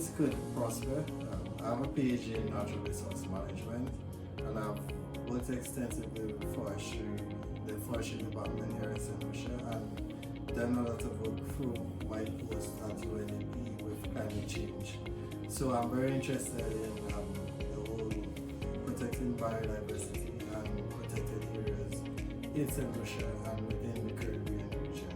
is good, Prospere. I have a PhD in natural resource management, and I've worked extensively with forestry, the forestry department here in St. Lucia, and done a lot of work through my post at UNDP with climate change. So I'm very interested in the whole protecting biodiversity and protected areas in St. Lucia and within the Caribbean region.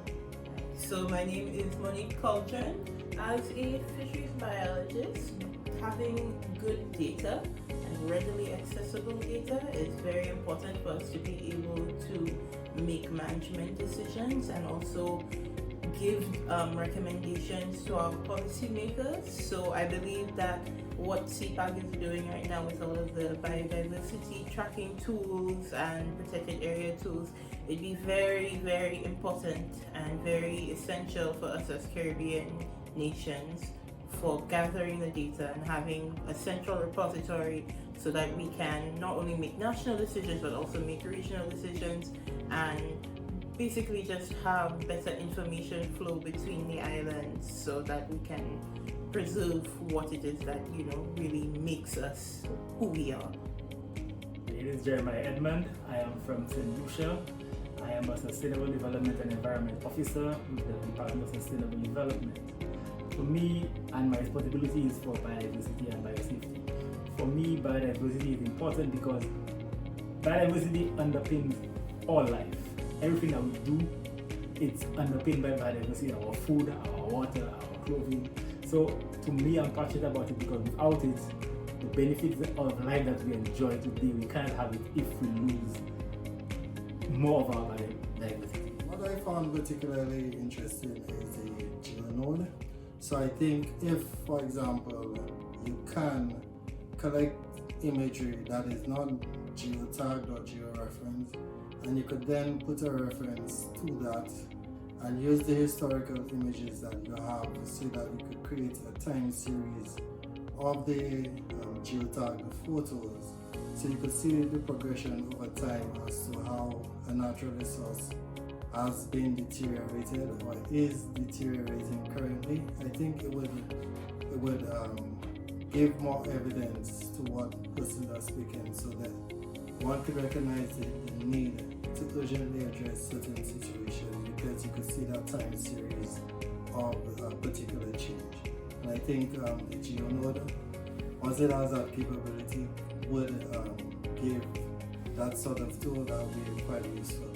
So my name is Monique Calderon. As a fisheries biologist, having good data and readily accessible data is very important for us to be able to make management decisions and also give recommendations to our policymakers. So I believe that what CPAG is doing right now with all of the biodiversity tracking tools and protected area tools, it'd be very, very important and very essential for us as Caribbean nations for gathering the data and having a central repository so that we can not only make national decisions but also make regional decisions and basically just have better information flow between the islands so that we can preserve what it is that really makes us who we are. My name is Edmund. I am from St. Lucia. I am a Sustainable Development and Environment Officer with the Department of Sustainable Development. For me, and my responsibility is for biodiversity and biosafety. For me, biodiversity is important because biodiversity underpins all life. Everything that we do, it's underpinned by biodiversity, our food, our water, our clothing. So to me, I'm passionate about it because without it, the benefits of life that we enjoy today, we can't have it if we lose more of our biodiversity. What I found particularly interesting is the geonode. So I think if, for example, you can collect imagery that is not geotagged or georeferenced, and you could then put a reference to that and use the historical images that you have so that you could create a time series of the geotagged photos, so you could see the progression over time as to how a natural resource has been deteriorated or is deteriorating currently. I think it would give more evidence to what persons are speaking so that one could recognize the need to urgently address certain situations because you could see that time series of a particular change. And I think the GeoNode, once it has that capability, would give that sort of tool that would be quite useful.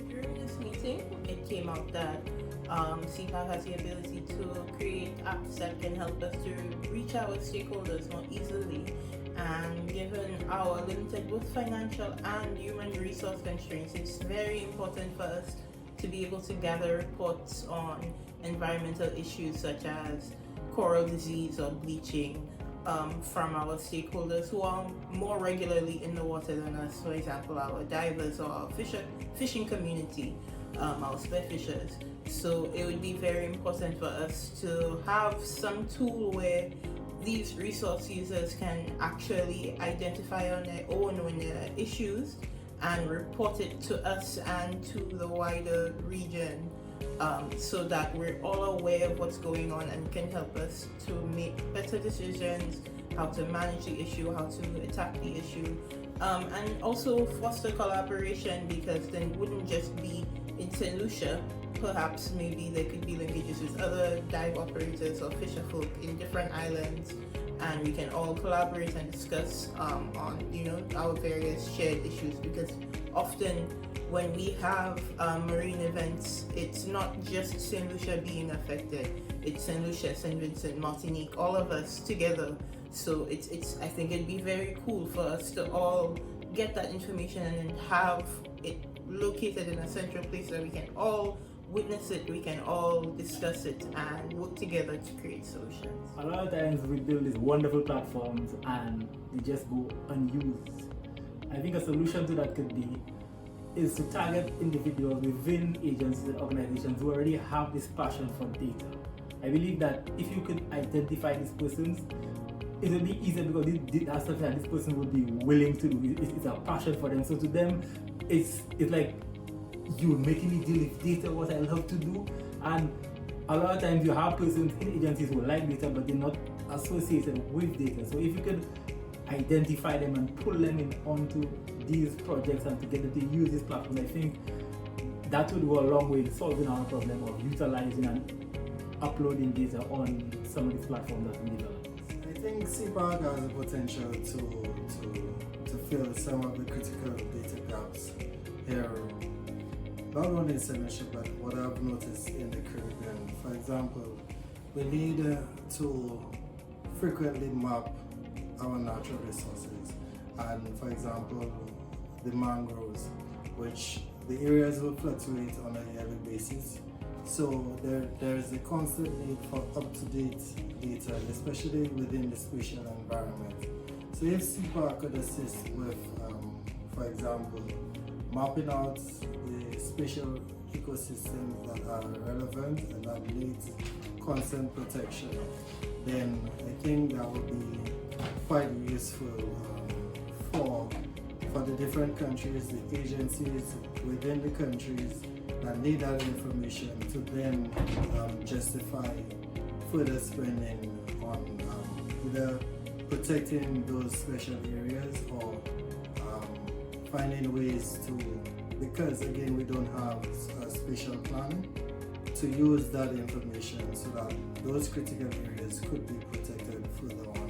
During this meeting, it came out that CPAG has the ability to create apps that can help us to reach our stakeholders more easily. And given our limited both financial and human resource constraints, it's very important for us to be able to gather reports on environmental issues such as coral disease or bleaching from our stakeholders who are more regularly in the water than us. For example, our divers or our fishing community, our spearfishers. So it would be very important for us to have some tool where these resource users can actually identify on their own when there are issues and report it to us and to the wider region, so that we're all aware of what's going on and can help us to make better decisions, how to manage the issue, how to attack the issue, and also foster collaboration, because then it wouldn't just be in St. Lucia. Perhaps maybe there could be linkages with other dive operators or fisher folk in different islands, and we can all collaborate and discuss on our various shared issues, because often when we have marine events, it's not just St. Lucia being affected, it's St. Lucia, St. Vincent, Martinique, all of us together. So it's I think it'd be very cool for us to all get that information and then have it located in a central place where we can all witness it, we can all discuss it and work together to create solutions. A lot of times we build these wonderful platforms and they just go unused. I think a solution to that could be is to target individuals within agencies and organizations who already have this passion for data. I believe that if you could identify these persons, it will be easier because that's something that this person would be willing to do. It's a passion for them. So to them, it's like, you're making me deal with data, what I love to do. And a lot of times you have persons in agencies who like data, but they're not associated with data. So if you could identify them and pull them in onto these projects and to get them to use this platform, I think that would go a long way in solving our problem of utilizing and uploading data on some of these platforms that we develop. I think CPAG has the potential to fill some of the critical data gaps here, not only in Senegal, but what I've noticed in the Caribbean. For example, we need to frequently map our natural resources, and for example, the mangroves, which the areas will fluctuate on a yearly basis. So there is a constant need for up-to-date data, especially within the spatial environment. So if CPAG could assist with, for example, mapping out the spatial ecosystems that are relevant and that need constant protection, then I think that would be quite useful for the different countries, the agencies within the countries that need that information to then justify further spending on either protecting those special areas or finding ways to, because again we don't have a spatial planning, to use that information so that those critical areas could be protected further on.